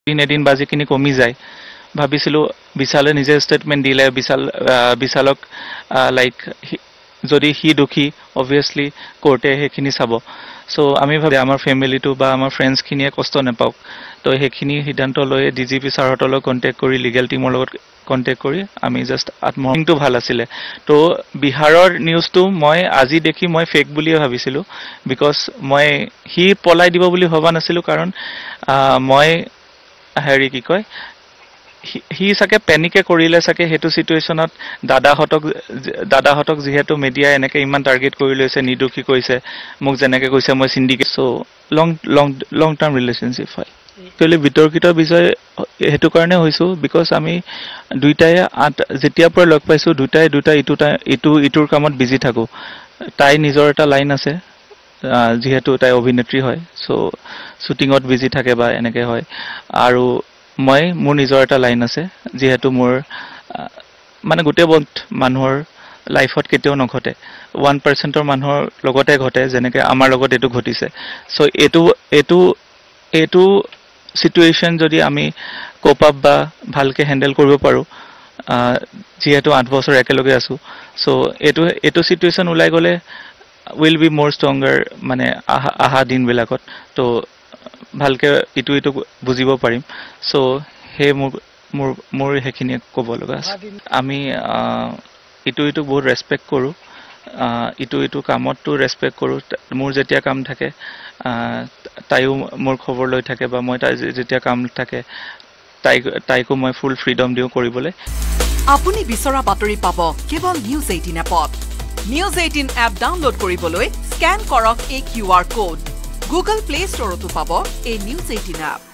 এদিন বাজিখিনি কমি যায় ভাবিছিলোঁ বিশালে নিজে ষ্টেটমেণ্ট দিলে বিশালক লাইক যদি সি দুখী অবভিয়াছলি কোৰ্টে সেইখিনি চাব চ' আমি ভাবি আমাৰ ফেমিলিটো বা আমাৰ ফ্ৰেণ্ডছখিনিয়ে কষ্ট নাপাওক তো সেইখিনি সিদ্ধান্ত লৈ DGP ছাৰহঁতৰ লগত কণ্টেক্ট কৰি লিগেল টিমৰ লগত কণ্টেক্ট কৰি আমি জাষ্ট আত্মহত্যটো ভাল আছিলে তো বিহাৰৰ নিউজটো মই আজি দেখি মই ফেক বুলিয়ে ভাবিছিলোঁ বিকজ মই সি পলাই দিব বুলি ভবা নাছিলোঁ কাৰণ মই হেৰি কি কয় সি চাগে পেনিকে কৰিলে চাগে সেইটো চিটুৱেশ্যনত দাদাহঁতক যিহেতু মিডিয়াই এনেকৈ ইমান টাৰ্গেট কৰি লৈছে নিৰ্দোষী কৈছে মোক যেনেকৈ কৈছে মই চিণ্ডিকেট চ' লং টাৰ্ম ৰিলেশ্যনশ্বিপ হয় একচুৱেলি বিতৰ্কিত বিষয় সেইটো কাৰণে হৈছোঁ বিকজ আমি দুইটাই যেতিয়াৰ পৰা লগ পাইছোঁ দুটাই ইটোৰ কামত বিজি থাকোঁ তাই নিজৰ এটা লাইন আছে যিহেতু তাই অভিনেত্ৰী হয় চ' শ্বুটিঙত বিজি থাকে বা এনেকৈ হয় আৰু মোৰ নিজৰ এটা লাইন আছে যিহেতু মোৰ মানে গোটেই মানুহৰ লাইফত কেতিয়াও নঘটে 1% মানুহৰ লগতে ঘটে যেনেকৈ আমাৰ লগত এইটো ঘটিছে চ' এইটো চিটুৱেশ্যন যদি আমি কোপ আপ বা ভালকৈ হেণ্ডেল কৰিব পাৰোঁ যিহেতু 8 বছৰ একেলগে আছোঁ চ' এইটো চিটুৱেশ্যন ওলাই গ'লে উইল বি মোৰ ষ্ট্ৰংগাৰ মানে আহা দিনবিলাকত তো ভালকৈ ইটো বুজিব পাৰিম চ' সেই মোৰ সেইখিনিয়ে ক'ব লগা আছে আমি ইটো বহুত ৰেচপেক্ট কৰোঁ ইটো কামতটো ৰেচপেক্ট কৰোঁ মোৰ যেতিয়া কাম থাকে তাইও মোৰ খবৰ লৈ থাকে বা মই তাই যেতিয়া কাম থাকে তাইকো মই ফুল ফ্ৰীডম দিওঁ কৰিবলৈ আপুনি বিচৰা বাতৰি পাব কেৱল নিউজ 18 এপত নিউজ 18 এপ ডাউনলোড কৰিবলৈ স্কেন কৰক এই QR কোড গুগল প্লে ষ্টৰতো পাব এই নিউজ 18 এপ